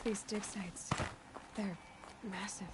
These dig sites, they're massive.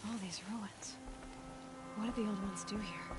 All these ruins. What did the old ones do here?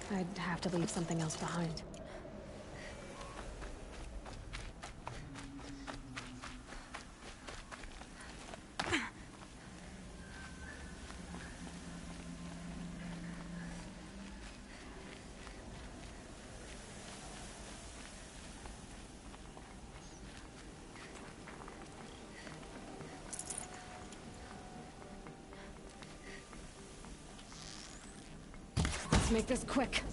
I'd have to leave something else behind. Let's make this quick.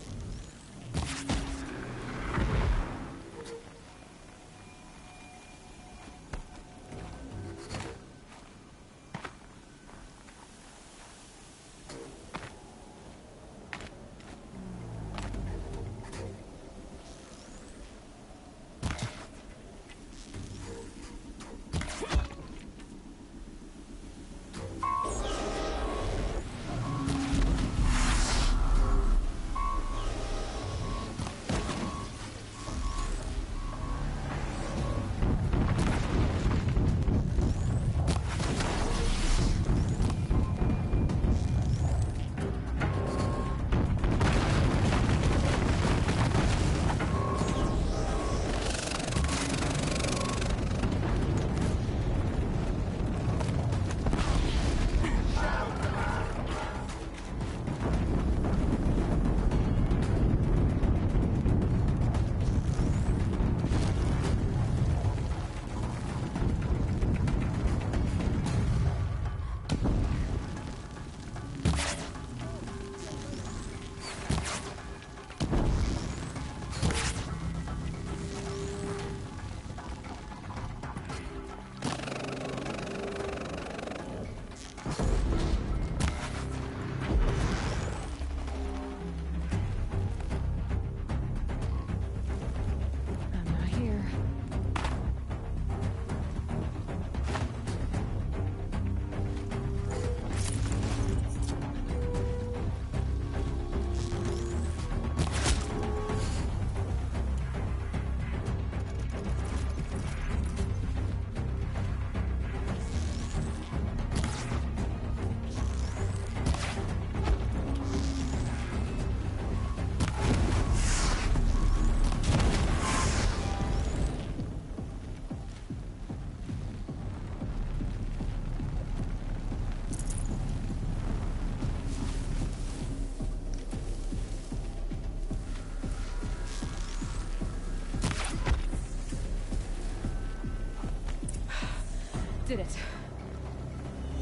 did it.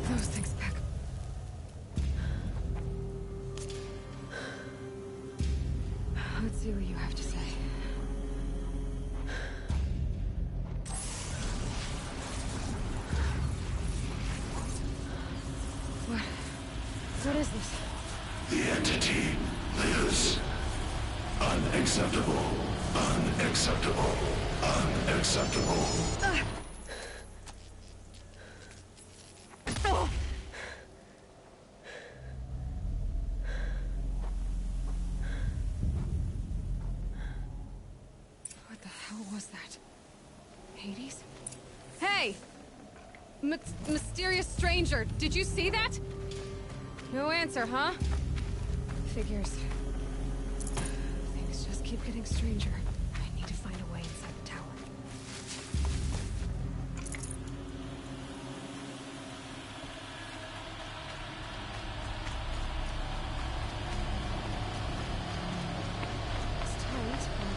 Those things back. Let's see what you have to say. What is this? The entity lives. Unacceptable. Unacceptable. Unacceptable. What the hell was that? Hades? Hey! Mysterious stranger, did you see that? No answer, huh? Figures. Things just keep getting stranger. I need to find a way inside the tower. It's tight, but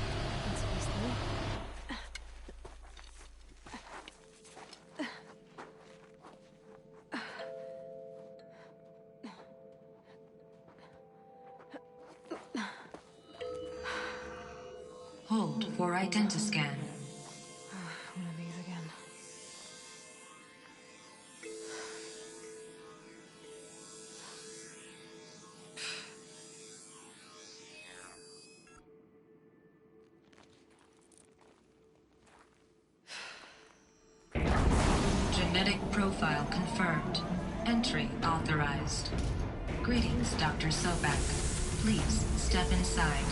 it's easily. Hold for identiscan. One of these again. Genetic profile confirmed. Entry authorized. Greetings, Dr. Sobek. Please step inside.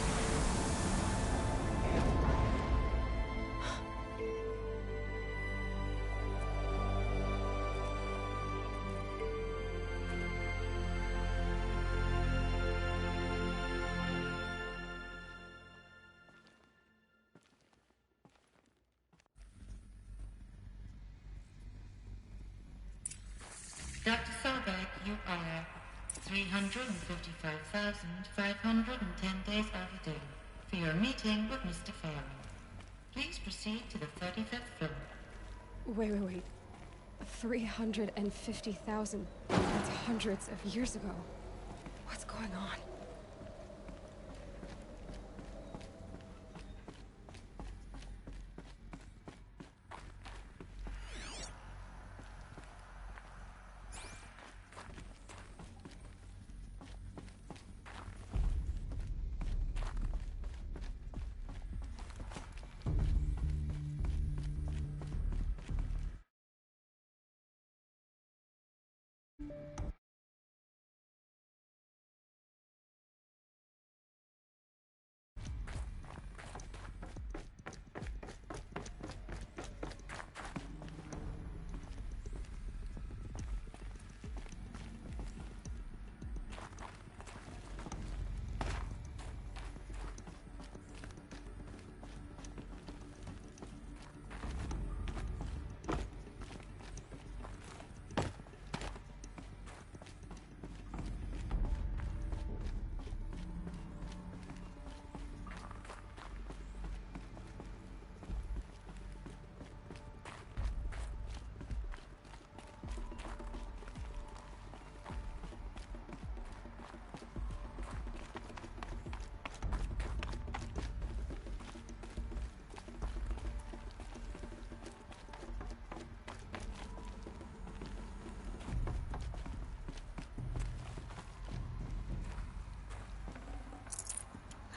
Dr. Sobek, you are 355,510 days overdue for your meeting with Mr. Fairy. Please proceed to the 35th floor. Wait. 350,000. That's hundreds of years ago. What's going on?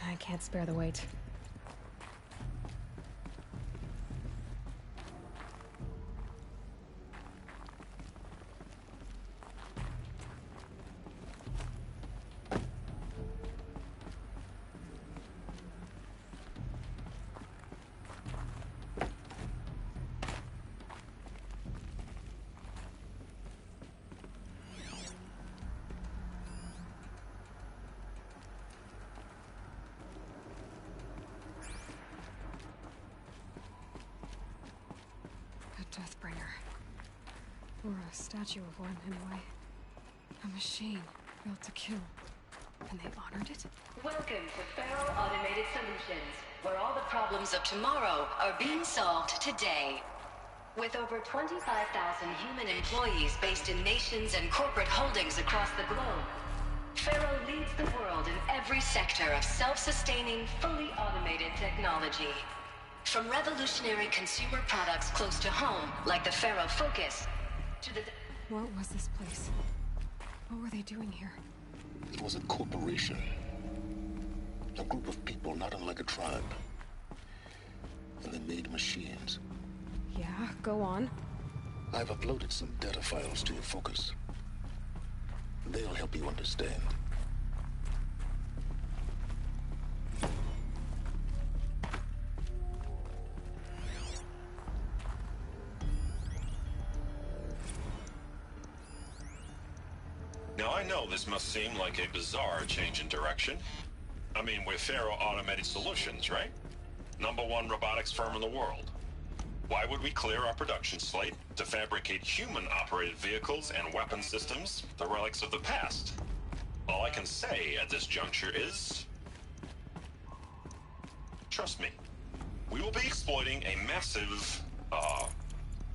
I can't spare the weight. Deathbringer. Or a statue of one, anyway. A machine built to kill. And they honored it? Welcome to Feral Automated Solutions, where all the problems of tomorrow are being solved today. With over 25,000 human employees based in nations and corporate holdings across the globe, Faro leads the world in every sector of self-sustaining, fully automated technology. From revolutionary consumer products close to home, like the Faro Focus, to the... What was this place? What were they doing here? It was a corporation. A group of people not unlike a tribe. And they made machines. Yeah, go on. I've uploaded some data files to your Focus. They'll help you understand. Now I know this must seem like a bizarre change in direction. I mean, we're Faro Automated Solutions, right? #1 robotics firm in the world. Why would we clear our production slate to fabricate human-operated vehicles and weapon systems, the relics of the past? All I can say at this juncture is... trust me. We will be exploiting a massive,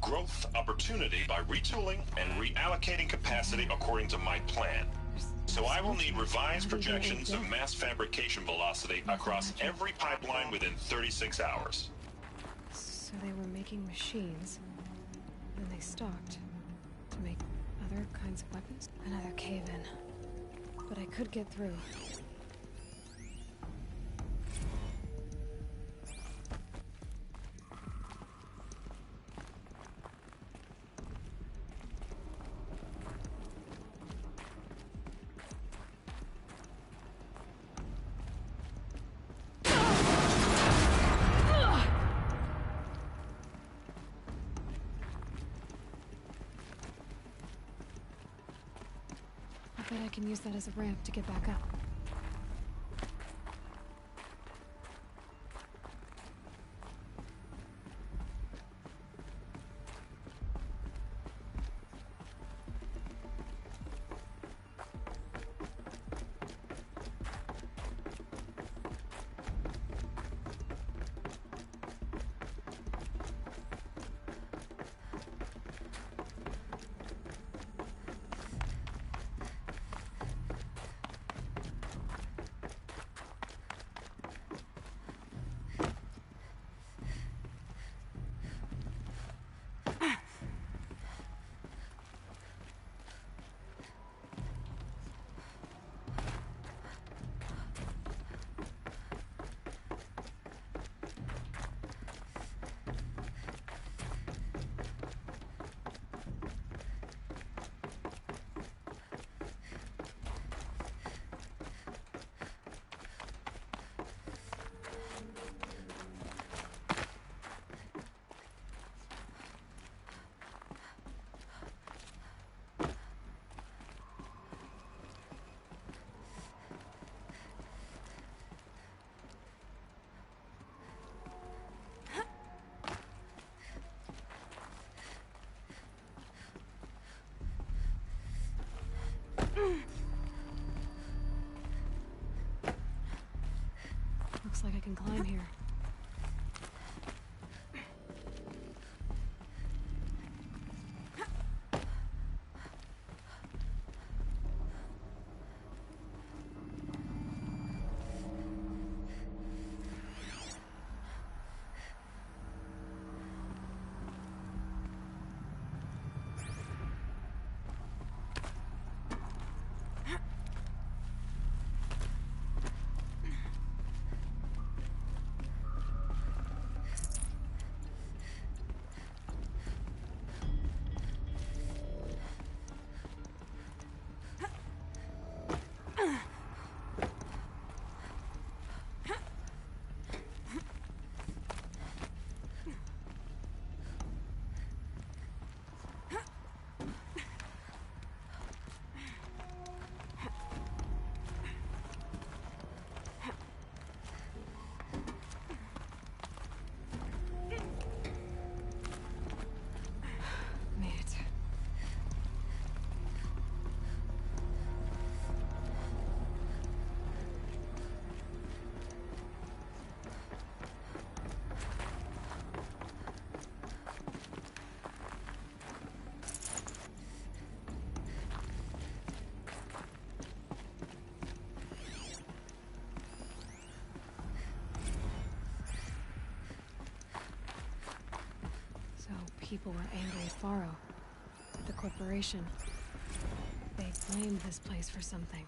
growth opportunity by retooling and reallocating capacity according to my plan. So I will need revised projections of mass fabrication velocity across every pipeline within 36 hours. So they were making machines, then they stopped to make other kinds of weapons. Another cave-in. But I could get through. I bet I can use that as a ramp to get back up. Looks like I can climb here. people were angry at Faro, at the corporation. They blamed this place for something.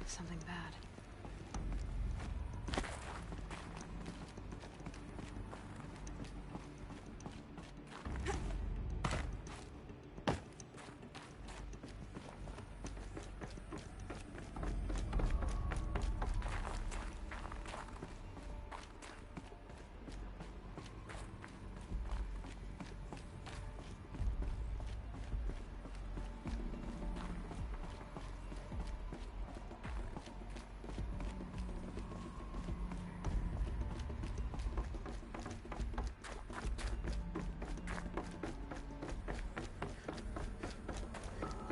Something bad.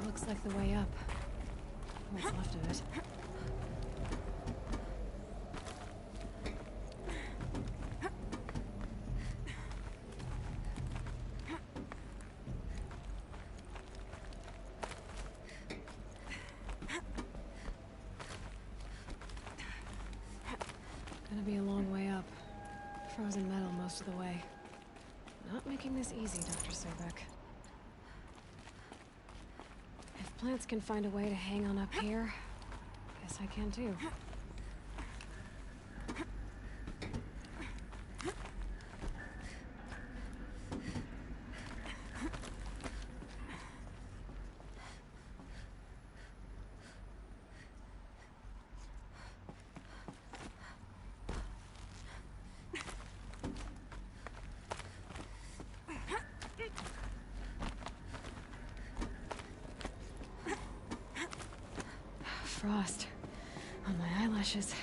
Looks like the way up. What's left of it. Gonna be a long way up. Frozen metal most of the way. Not making this easy, Dr. Sobek. If plants can find a way to hang on up here, guess I can too. Frost on my eyelashes.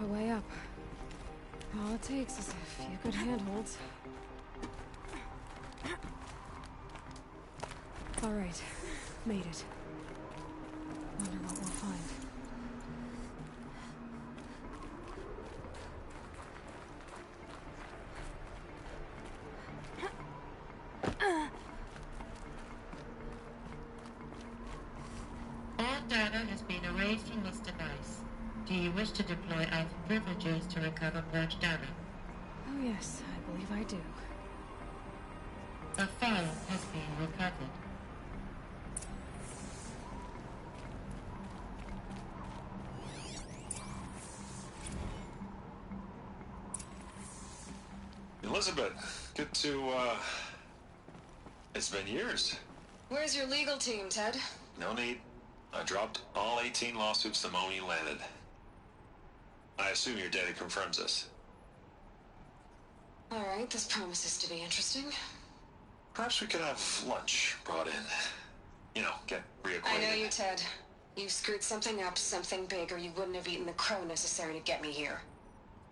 a way up. All it takes is a few good handholds. All right, made it. Wonder what we'll find. All data has been erased from this device. Do you wish to deploy Alpha privileges to recover purged data? Oh yes, I believe I do. A file has been recovered. Elizabeth, good to, It's been years. Where's your legal team, Ted? No need. I dropped all 18 lawsuits the moment you landed. I assume your data confirms this. All right, this promises to be interesting. Perhaps we could have lunch brought in. You know, get reacquainted. I know you, Ted. You screwed something up, something big, or you wouldn't have eaten the crow necessary to get me here.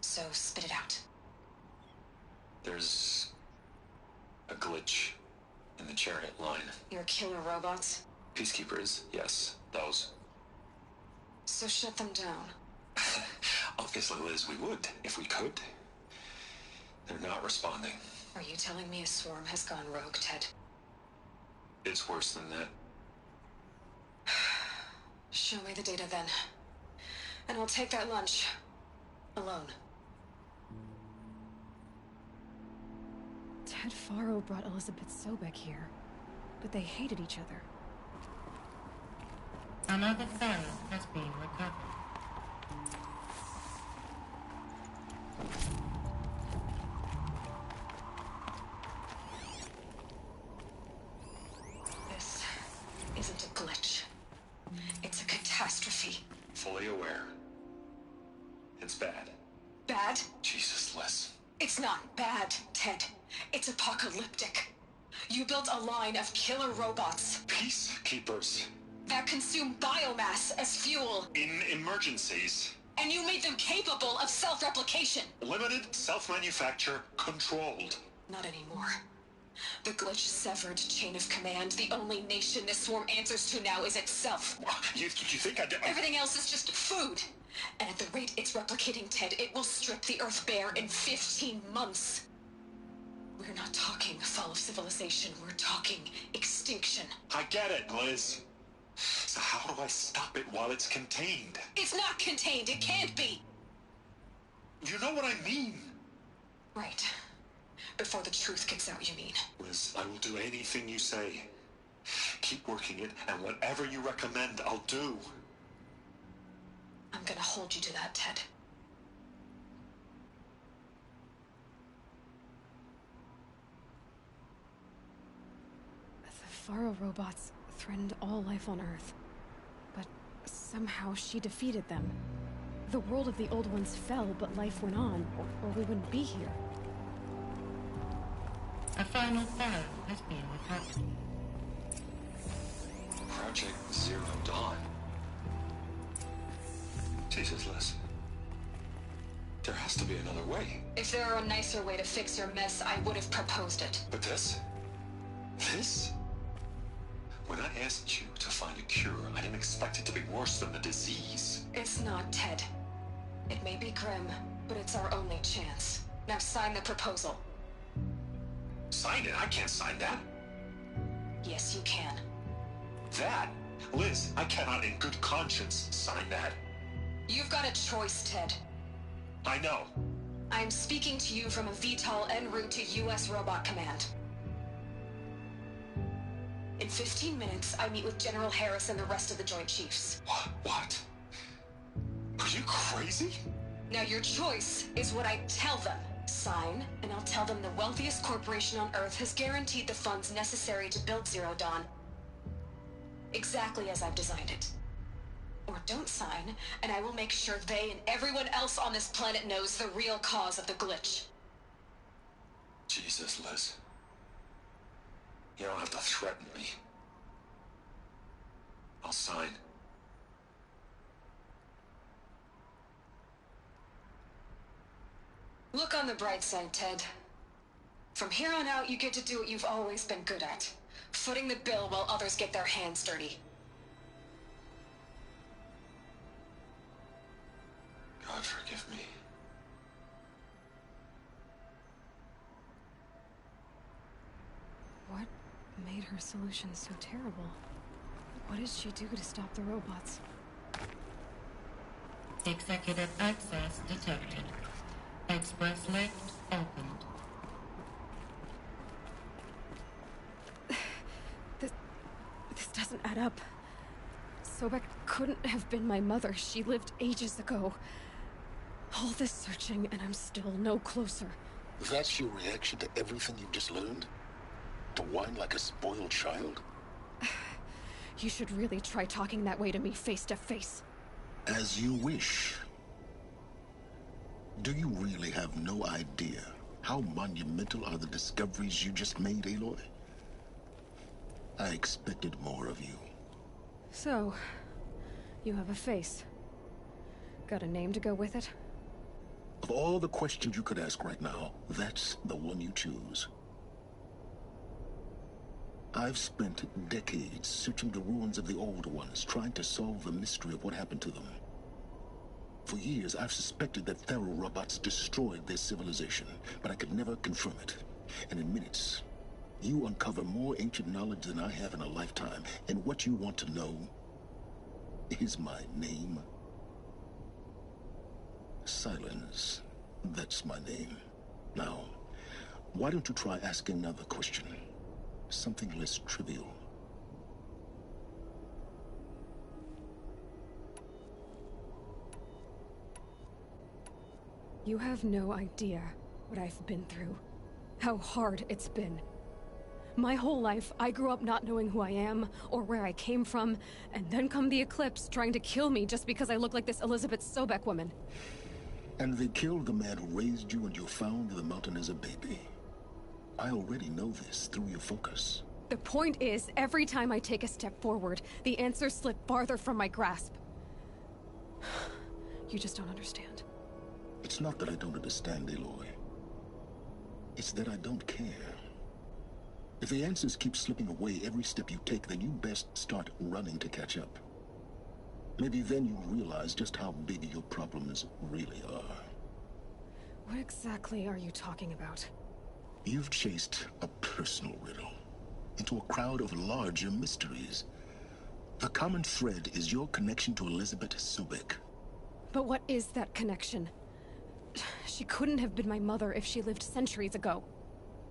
So spit it out. There's a glitch in the chariot line. Your killer robots? Peacekeepers, yes, those. So shut them down. Obviously, Liz, we would, if we could. They're not responding. Are you telling me a swarm has gone rogue, Ted? It's worse than that. Show me the data then. And I'll take that lunch. Alone. Ted Faro brought Elizabeth Sobek here, but they hated each other. Another file has been recovered. This isn't a glitch. It's a catastrophe. Fully aware. It's bad. Bad? Jesus, Liz. It's not bad, Ted. It's apocalyptic. You built a line of killer robots Peacekeepers. that consume biomass as fuel, In emergencies. and you made them capable of self-replication. Limited, self-manufacture, controlled. Not anymore. The glitch severed chain of command. The only nation this swarm answers to now is itself. You think I did? Everything else is just food. And at the rate it's replicating, Ted, it will strip the Earth bare in 15 months. We're not talking fall of civilization. We're talking extinction. I get it, Liz. So how do I stop it while it's contained? It's not contained. It can't be. You know what I mean. Right. Before the truth gets out, you mean? Liz, I will do anything you say. Keep working it, and whatever you recommend, I'll do. I'm gonna hold you to that, Ted. The Faro robots threatened all life on Earth. But somehow she defeated them. The world of the old ones fell, but life went on, or we wouldn't be here. A final file has been recovered. Project Zero Dawn. Jesus, Liz. There has to be another way. If there were a nicer way to fix your mess, I would have proposed it. But this? This? When I asked you to find a cure, I didn't expect it to be worse than the disease. It's not, Ted. It may be grim, but it's our only chance. Now sign the proposal. Sign it? I can't sign that. Yes, you can. That? Liz, I cannot in good conscience sign that. You've got a choice, Ted. I know. I'm speaking to you from a VTOL en route to U.S. Robot Command. In 15 minutes, I meet with General Harris and the rest of the Joint Chiefs. What? Are you crazy? Now your choice is what I tell them. Sign, and I'll tell them the wealthiest corporation on Earth has guaranteed the funds necessary to build Zero Dawn. Exactly as I've designed it. Or don't sign, and I will make sure they and everyone else on this planet knows the real cause of the glitch. Jesus, Liz. You don't have to threaten me. I'll sign. Look on the bright side, Ted. From here on out, you get to do what you've always been good at. Footing the bill while others get their hands dirty. God forgive me. What made her solution so terrible? What did she do to stop the robots? Executive access detected. Express lift opened. This doesn't add up. Sobek couldn't have been my mother. She lived ages ago. All this searching, and I'm still no closer. That's your reaction to everything you've just learned? To whine like a spoiled child? You should really try talking that way to me face to face. As you wish. Do you really have no idea how monumental are the discoveries you just made, Aloy? I expected more of you. So, you have a face. Got a name to go with it? Of all the questions you could ask right now, that's the one you choose. I've spent decades searching the ruins of the Old Ones, trying to solve the mystery of what happened to them. For years, I've suspected that Faro robots destroyed their civilization, but I could never confirm it. And in minutes, you uncover more ancient knowledge than I have in a lifetime, and what you want to know is my name. Silence. That's my name. Now, why don't you try asking another question? Something less trivial. You have no idea what I've been through. How hard it's been. My whole life, I grew up not knowing who I am, or where I came from, and then come the Eclipse trying to kill me just because I look like this Elizabeth Sobek woman. And they killed the man who raised you and you found in the mountain as a baby. I already know this through your focus. The point is, every time I take a step forward, the answers slip farther from my grasp. You just don't understand. It's not that I don't understand, Aloy. It's that I don't care. If the answers keep slipping away every step you take, then you best start running to catch up. Maybe then you'll realize just how big your problems really are. What exactly are you talking about? You've chased a personal riddle into a crowd of larger mysteries. The common thread is your connection to Elizabeth Sobek. But what is that connection? She couldn't have been my mother if she lived centuries ago.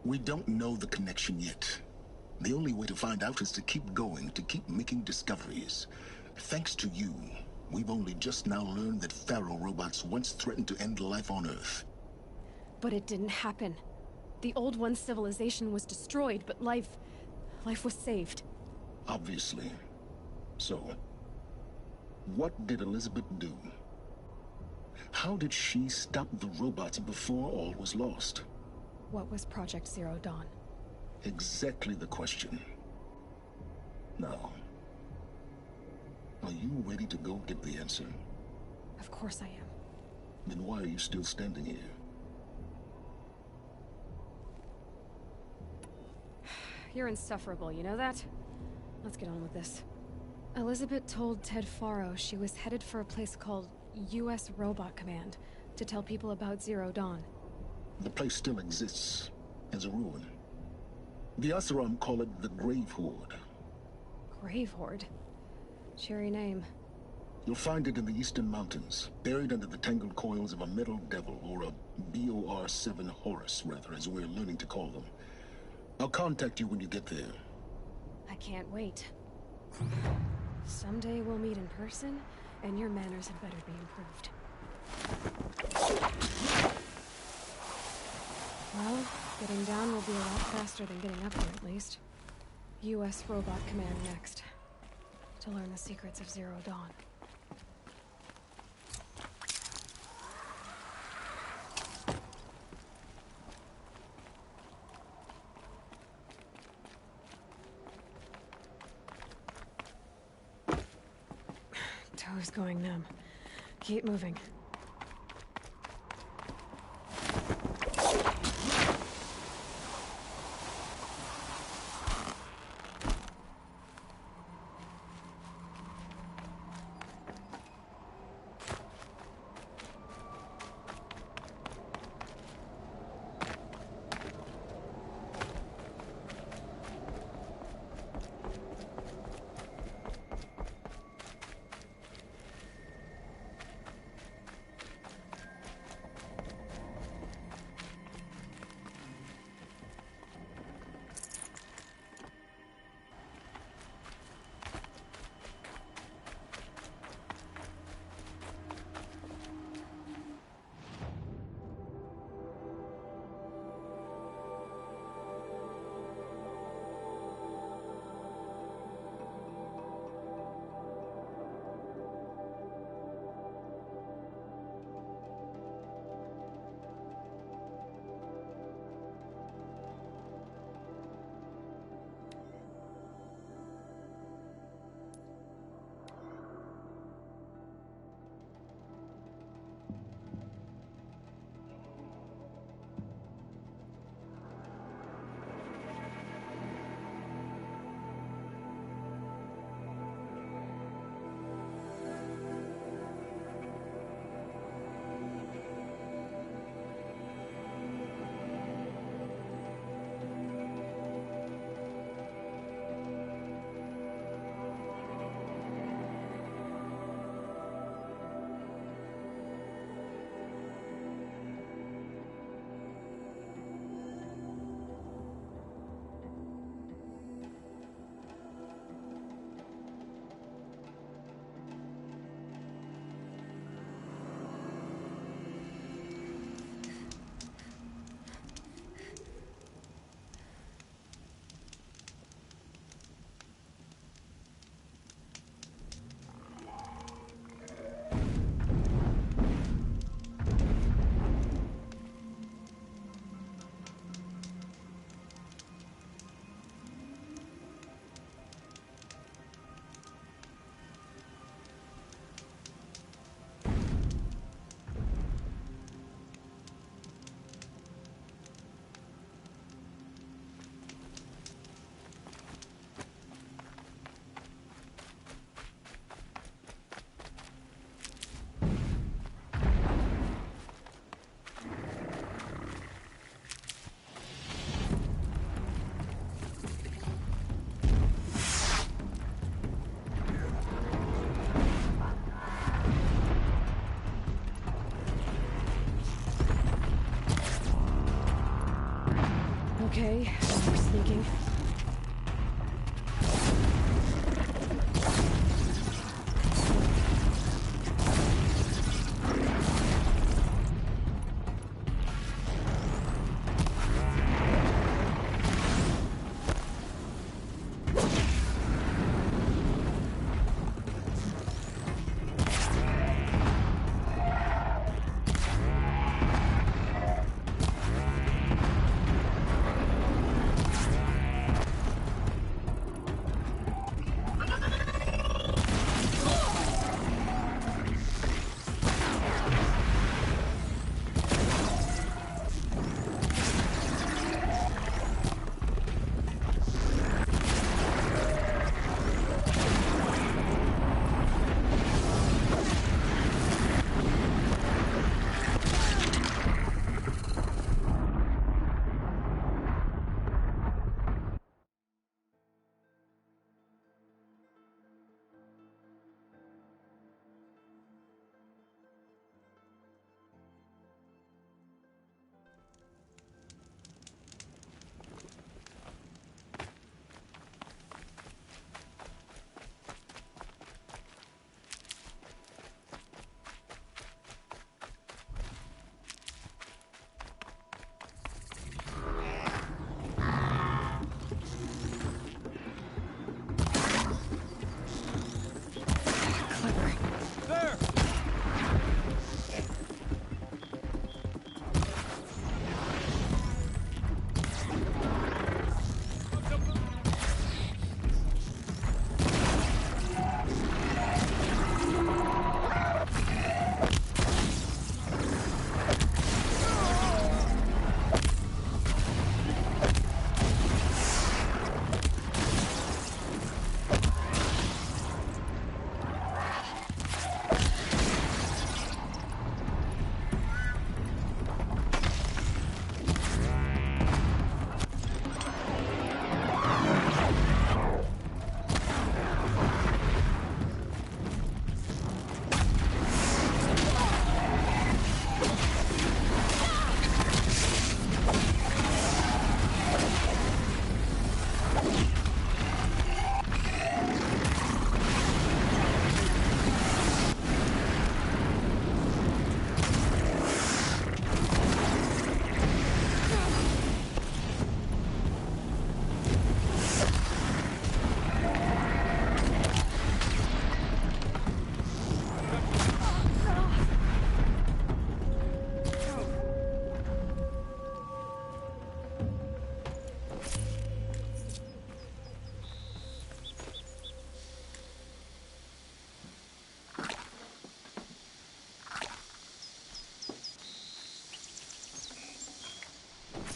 We don't know the connection yet. The only way to find out is to keep going, to keep making discoveries. Thanks to you, we've only just now learned that Faro robots once threatened to end life on Earth. But it didn't happen. The Old One's civilization was destroyed, but life was saved. Obviously. So, what did Elizabeth do? How did she stop the robots before all was lost? What was Project Zero Dawn? Exactly the question. Now, are you ready to go get the answer? Of course I am. Then why are you still standing here? You're insufferable, you know that? Let's get on with this. Elizabeth told Ted Faro she was headed for a place called U.S. Robot Command to tell people about Zero Dawn. The place still exists as a ruin. The Oseram call it the Grave Horde. Grave Horde? Cheery name. You'll find it in the Eastern Mountains, buried under the tangled coils of a metal devil, or a BOR-7 Horus, rather, as we're learning to call them. I'll contact you when you get there. I can't wait. Someday we'll meet in person, and your manners had better be improved. Well, getting down will be a lot faster than getting up here, at least. U.S. Robot Command next. To learn the secrets of Zero Dawn. Toes going numb. Keep moving. Okay, we're sneaking.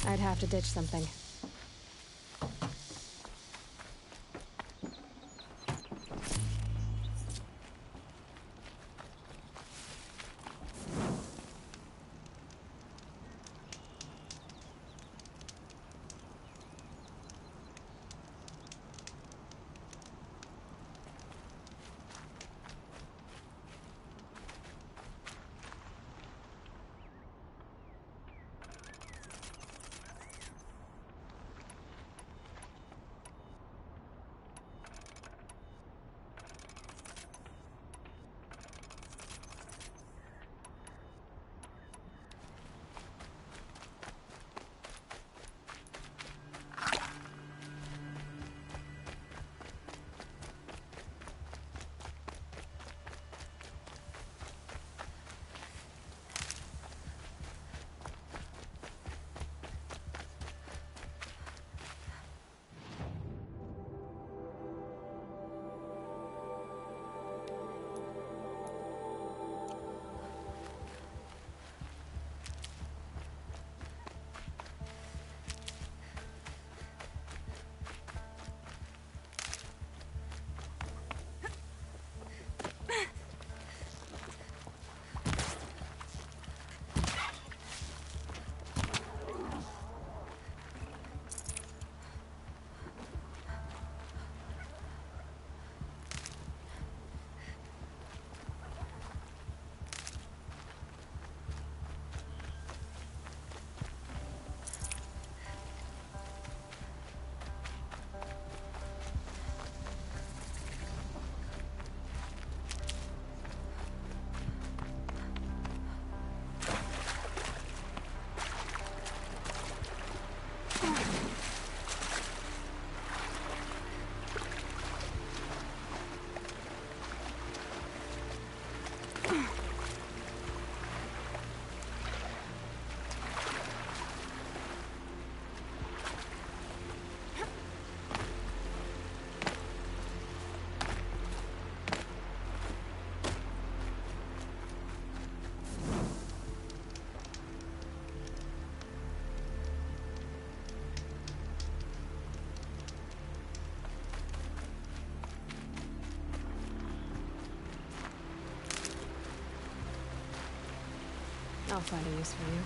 I'd have to ditch something. I'll find a use for you.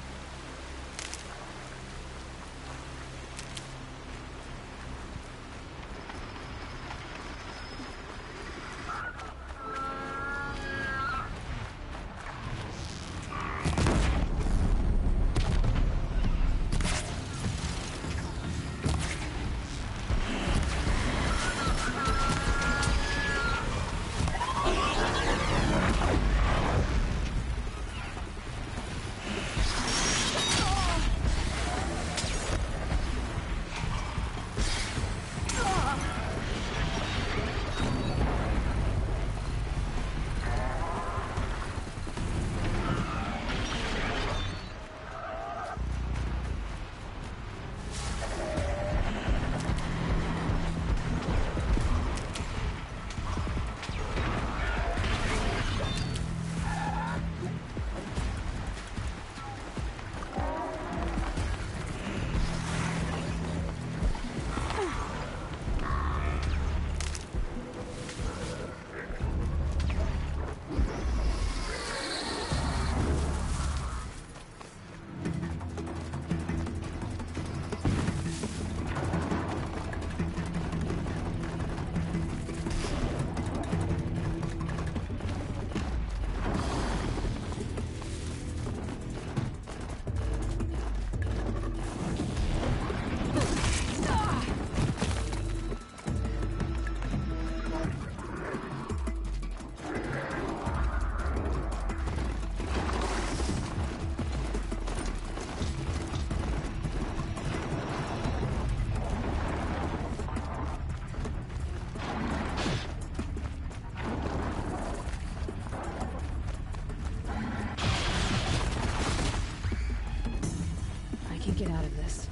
Get out of this.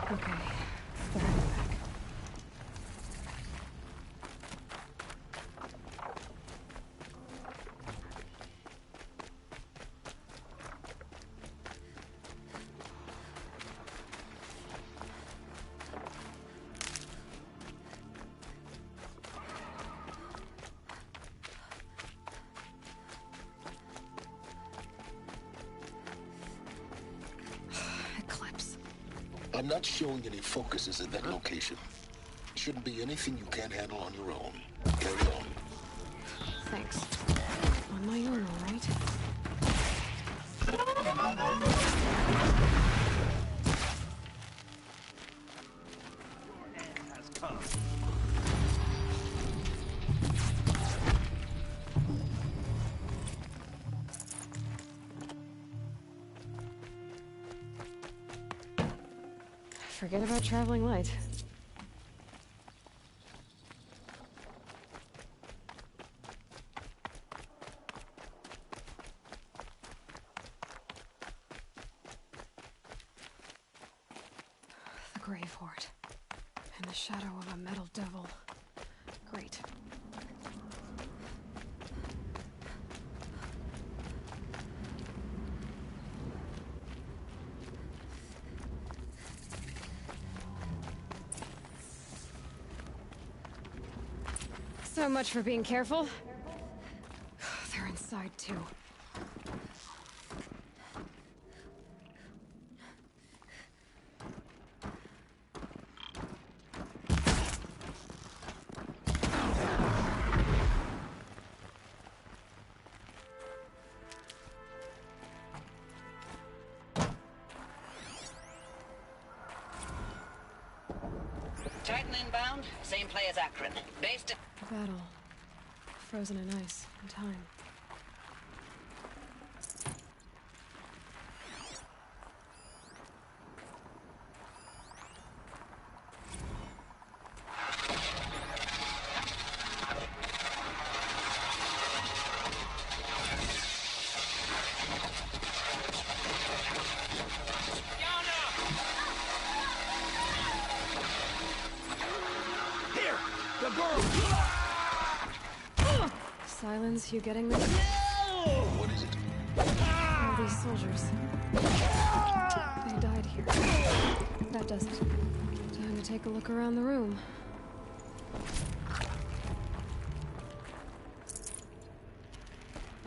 Okay, better go back. Eclipse. I'm not showing any focuses at that location. Shouldn't be anything you can't handle on your own. Carry on. Thanks. On my own, all right? Forget about traveling light. The Grave Hoard. In the shadow of a metal devil. Great. So much for being careful. They're inside too. Titan inbound, same play as Akron. Based in... A battle. Frozen in ice and time. Silence, you getting this? What is it? All these soldiers. They died here. That does it. Time to take a look around the room.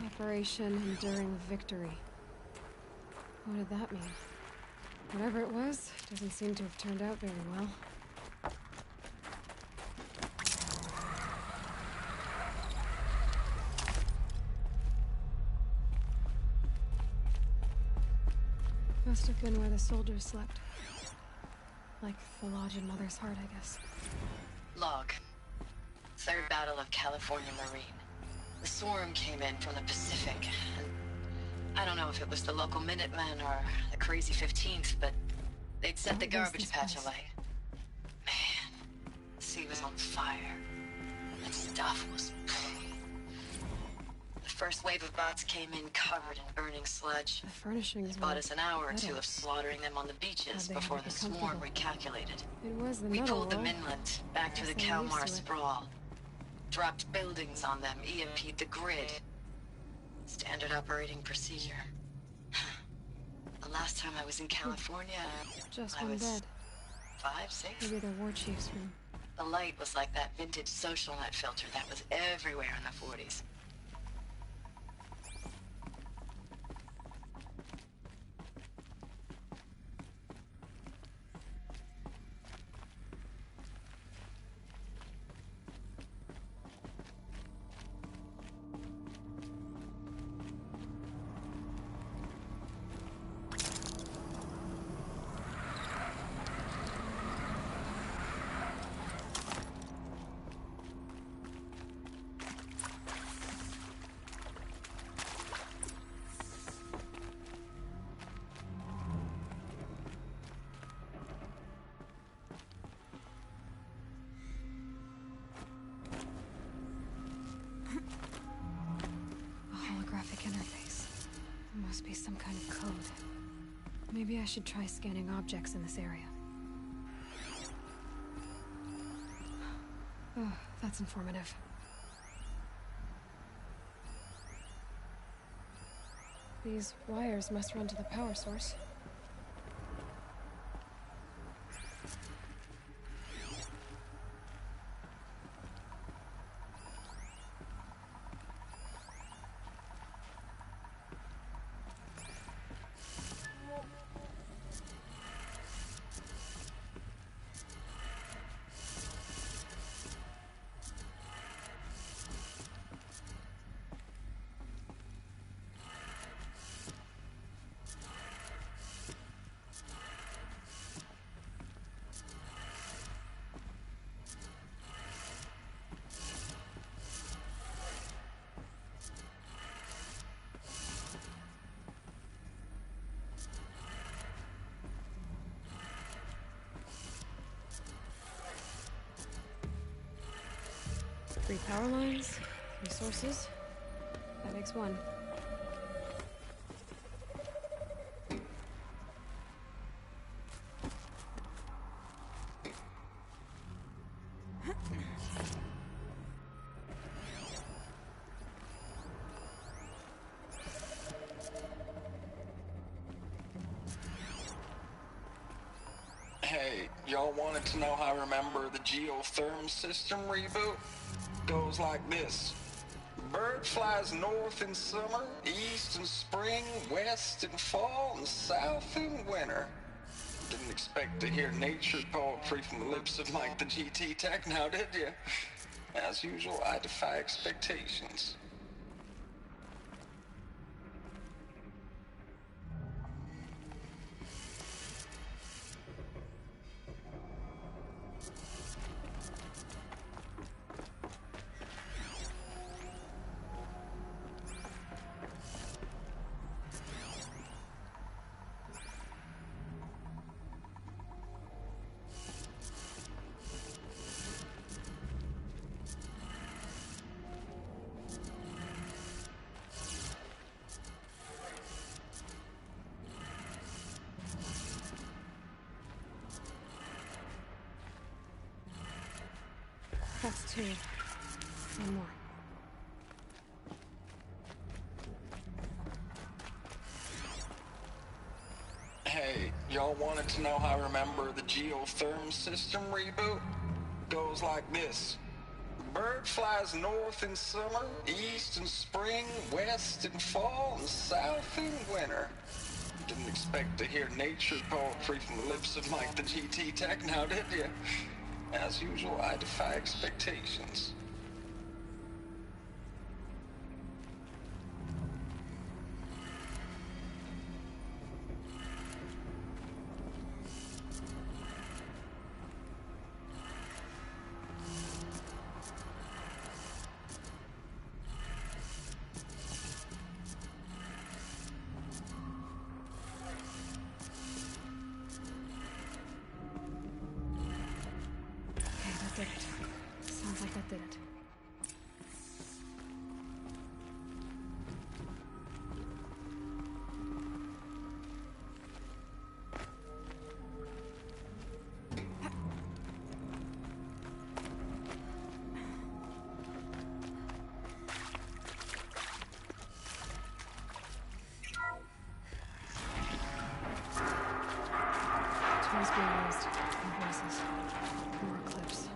Operation Enduring Victory. What did that mean? Whatever it was, doesn't seem to have turned out very well. Must have been where the soldiers slept. Like the lodge in Mother's Heart, I guess. Log. Third Battle of California Marine. The swarm came in from the Pacific, and I don't know if it was the local Minutemen or the crazy 15th, but they'd set the What was garbage this patch place? alight. Man, the sea was on fire. That stuff was... The first wave of bots came in covered in burning sludge. The furnishings Bought were us an hour or two metal. of slaughtering them on the beaches How'd they before make the it swarm comfortable? recalculated. It was the We metal pulled them wall. inland, back through the Guess I'm used Kalmar to it. sprawl. Dropped buildings on them, EMP'd the grid. Standard operating procedure. The last time I was in California, Just I one was bed. 5, 6. Maybe the war chief's room. The light was like that vintage social net filter that was everywhere in the 40s. A holographic interface. There must be some kind of code. Maybe I should try scanning objects in this area. Oh, that's informative. These wires must run to the power source. Three power lines, 3 sources. That makes 1. Hey, y'all wanted to know how I remember the geotherm system reboot? Goes like this. Bird flies north in summer, east in spring, west in fall, and south in winter. Didn't expect to hear nature poetry from the lips of Mike the GT Tech now, did you? As usual, I defy expectations. That's two. One more. Hey, y'all wanted to know how I remember the geotherm system reboot? Goes like this. Bird flies north in summer, east in spring, west in fall, and south in winter. Didn't expect to hear nature poetry from the lips of Mike the GT Tech now, did you? As usual, I defy expectations. Did it. Sounds like that did it. Tools being used. And voices. More clips.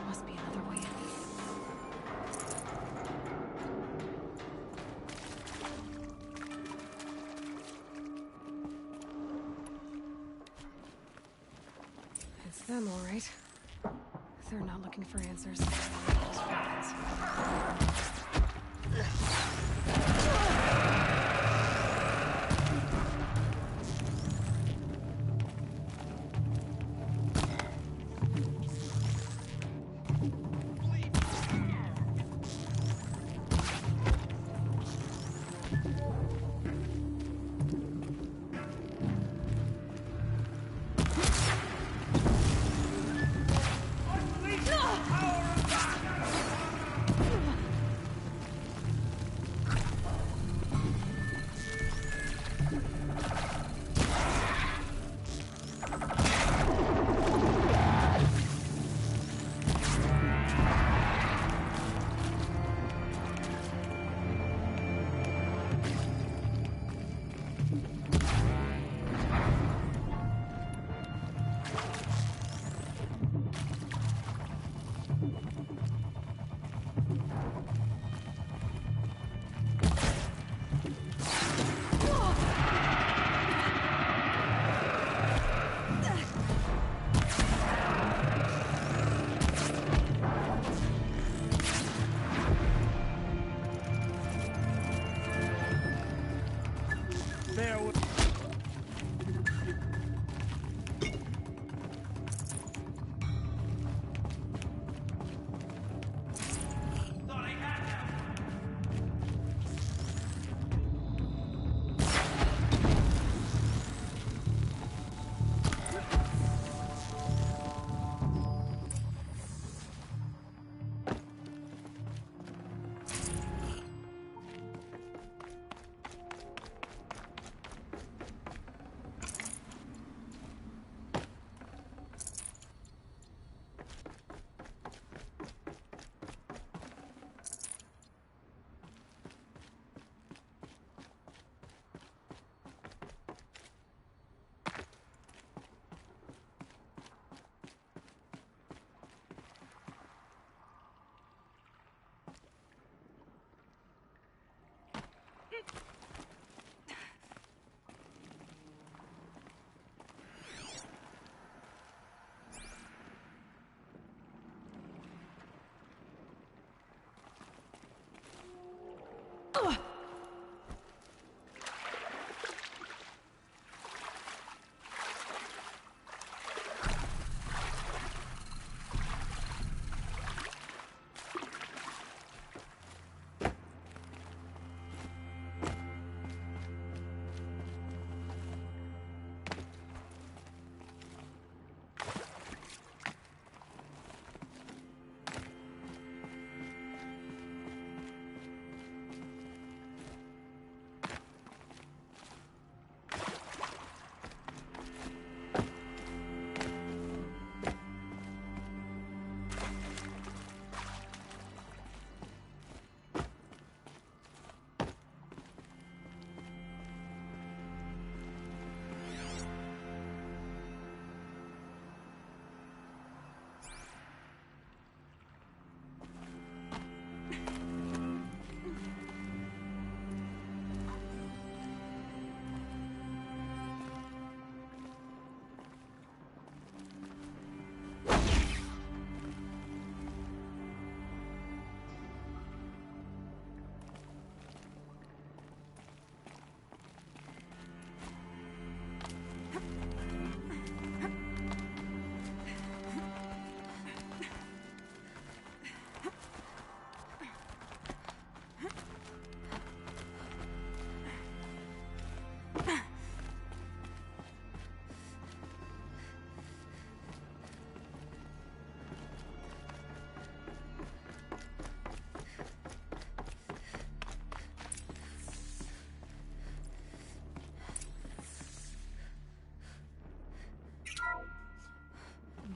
Must be another way in. It's them, all right. They're not looking for answers. Just weapons.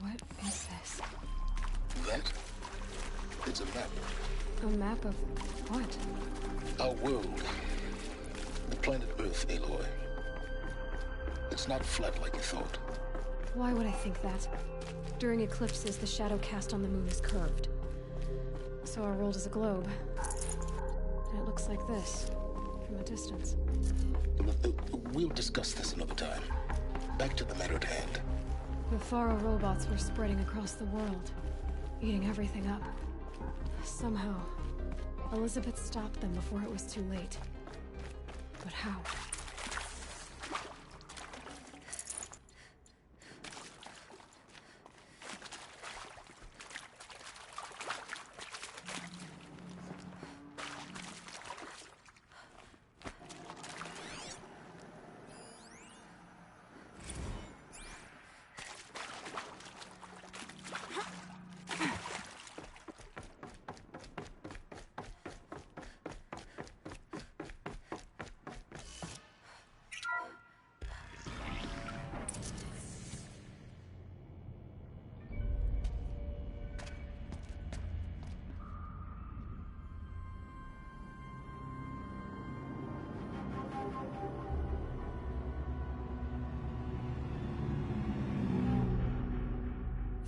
What is this? That? It's a map. A map of what? Our world. The planet Earth, Aloy. It's not flat like you thought. Why would I think that? During eclipses, the shadow cast on the moon is curved. So our world is a globe. And it looks like this, from a distance. We'll discuss this another time. Back to the matter at hand. The Faro robots were spreading across the world, eating everything up. Somehow, Elizabeth stopped them before it was too late. But how?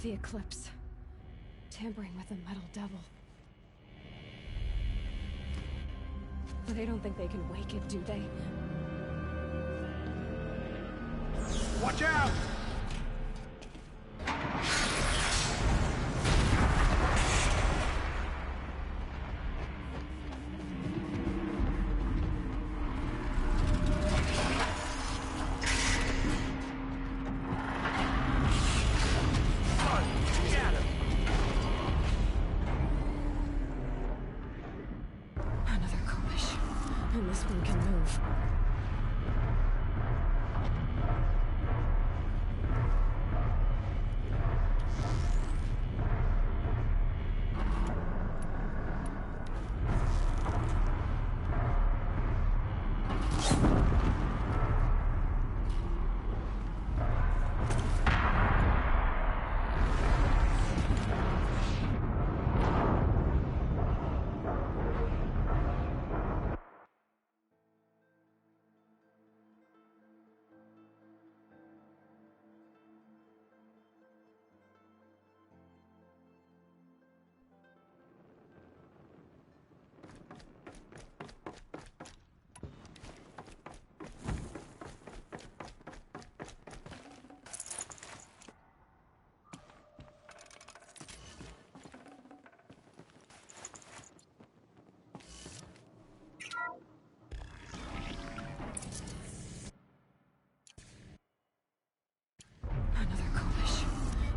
The Eclipse. Tampering with the Metal Devil. But they don't think they can wake it, do they? Watch out! Another Kobish. And this one can move.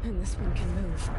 And this one can move.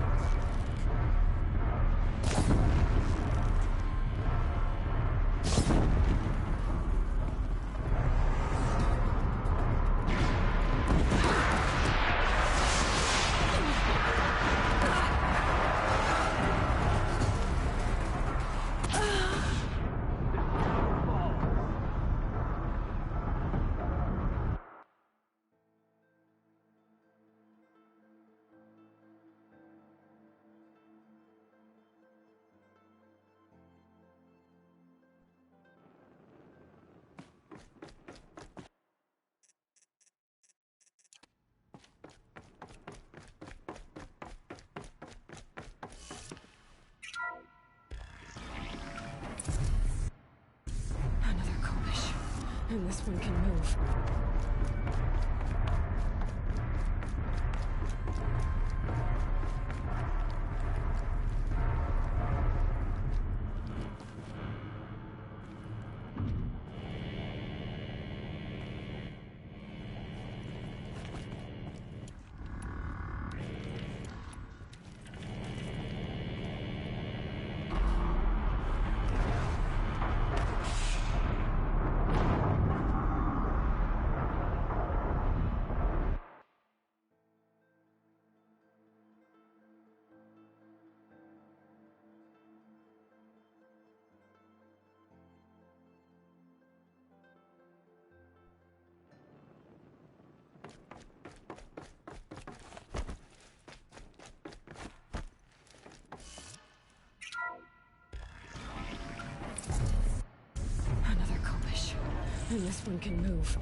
And this one can move. And this one can move.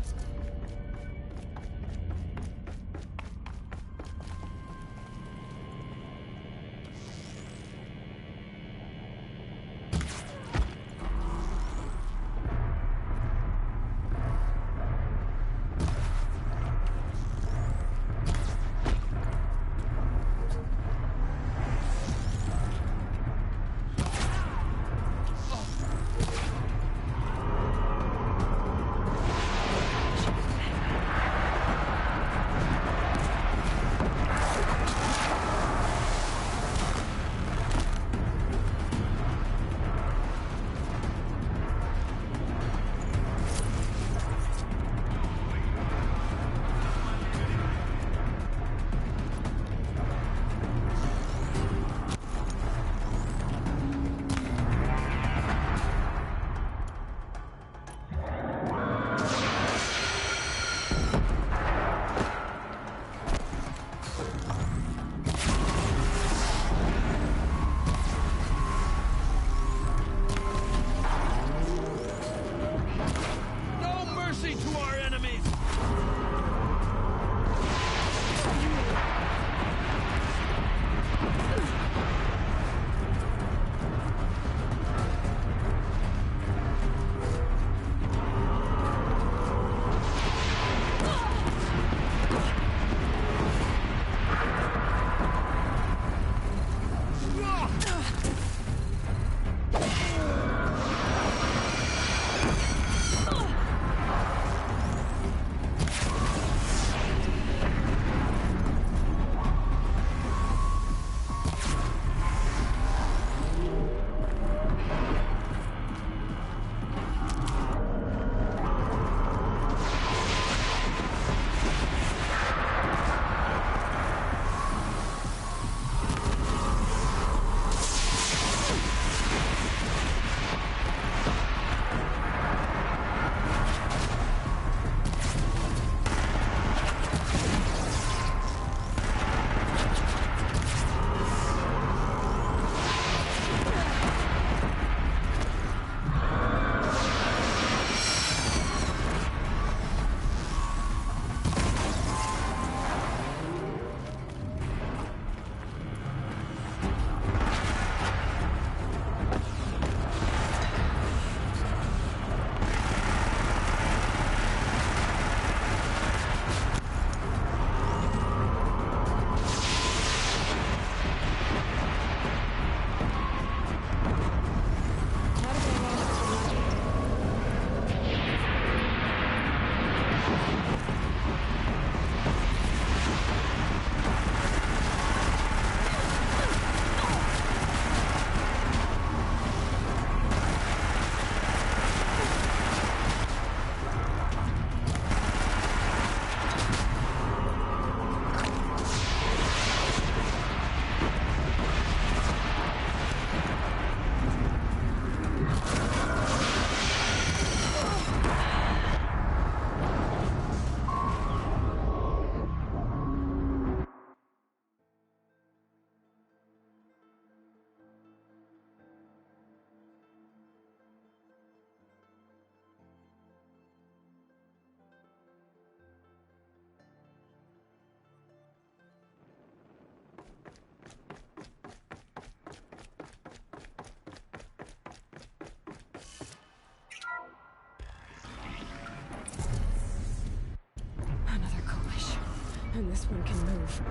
this one can move.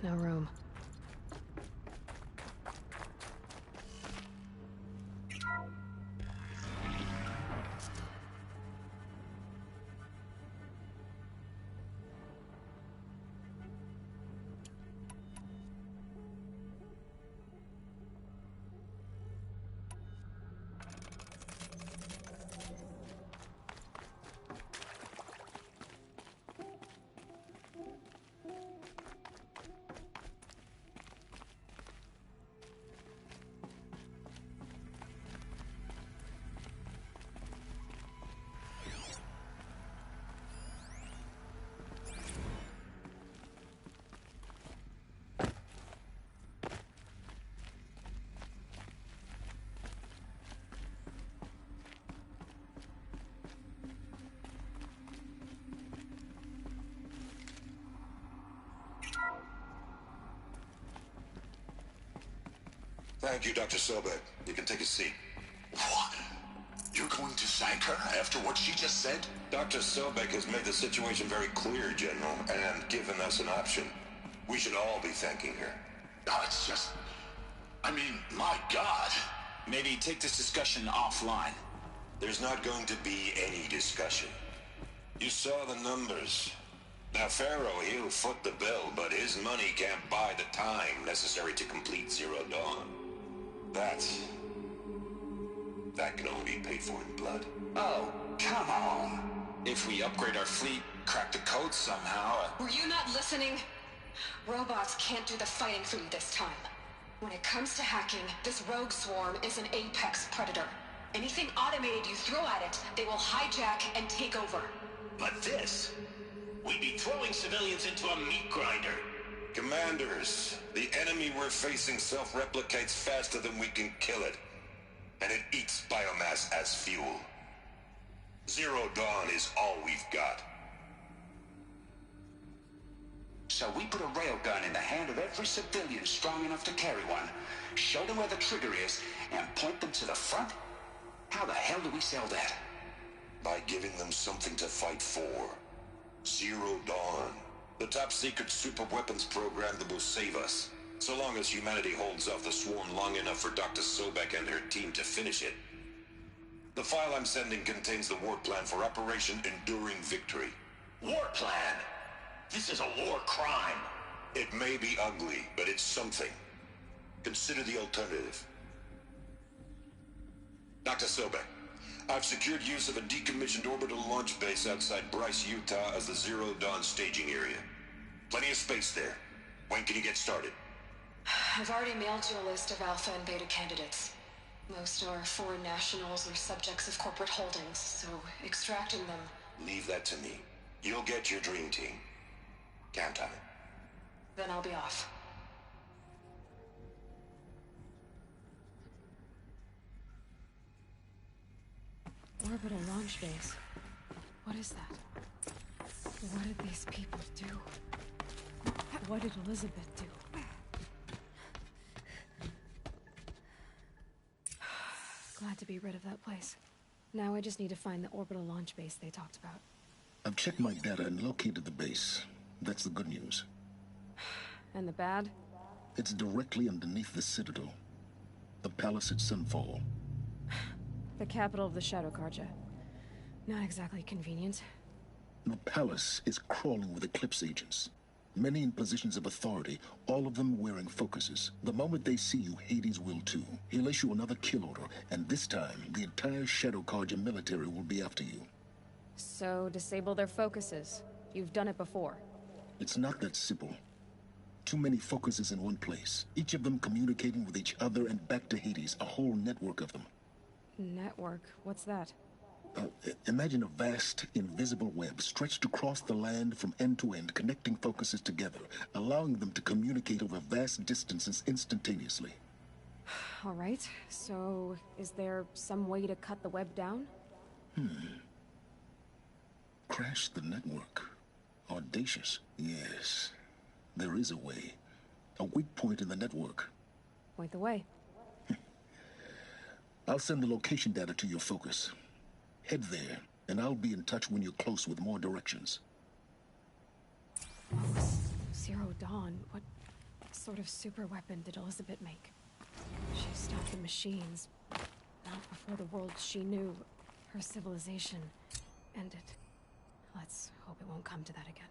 No room. Thank you, Dr. Sobek. You can take a seat. What? You're going to thank her after what she just said? Dr. Sobek has made the situation very clear, General, and given us an option. We should all be thanking her. No, it's just... I mean, my God. Maybe take this discussion offline. There's not going to be any discussion. You saw the numbers. Now, Pharaoh, he'll foot the bill, but his money can't buy the time necessary to complete Zero Dawn. That can only be paid for in blood. Oh, come on. If we upgrade our fleet, crack the code somehow... Were you not listening? Robots can't do the fighting for you this time. When it comes to hacking, this rogue swarm is an apex predator. Anything automated you throw at it, they will hijack and take over. But this... we'd be throwing civilians into a meat grinder. Commanders, the enemy we're facing self-replicates faster than we can kill it. And it eats biomass as fuel. Zero Dawn is all we've got. So we put a railgun in the hand of every civilian strong enough to carry one, show them where the trigger is, and point them to the front? How the hell do we sell that? By giving them something to fight for. Zero Dawn. The top-secret super-weapons program that will save us. So long as humanity holds off the swarm long enough for Dr. Sobek and her team to finish it. The file I'm sending contains the war plan for Operation Enduring Victory. War plan? This is a war crime. It may be ugly, but it's something. Consider the alternative. Dr. Sobek, I've secured use of a decommissioned orbital launch base outside Bryce, Utah as the Zero Dawn staging area. Plenty of space there. When can you get started? I've already mailed you a list of Alpha and Beta candidates. Most are foreign nationals or subjects of corporate holdings, so extracting them... Leave that to me. You'll get your dream team. Count on it. Then I'll be off. Orbital launch base. What is that? What did these people do? What did Elizabeth do? Glad to be rid of that place. Now I just need to find the orbital launch base they talked about. I've checked my data and located the base. That's the good news. And the bad? It's directly underneath the Citadel. The palace at Sunfall. The capital of the Shadow Carja. Not exactly convenient. The palace is crawling with Eclipse agents. Many in positions of authority, all of them wearing focuses. The moment they see you, Hades will too. He'll issue another kill order, and this time, the entire Shadow Carja military will be after you. So, disable their focuses. You've done it before. It's not that simple. Too many focuses in one place, each of them communicating with each other and back to Hades, a whole network of them. Network? What's that? Imagine a vast, invisible web stretched across the land from end to end, connecting focuses together, allowing them to communicate over vast distances instantaneously. All right, so is there some way to cut the web down? Crash the network. Audacious. Yes, there is a way. A weak point in the network. Point the way. I'll send the location data to your focus. Head there, and I'll be in touch when you're close with more directions. Zero Dawn, sort of super weapon did Elizabeth make? She stopped the machines, not before the world she knew, her civilization, ended. Let's hope it won't come to that again.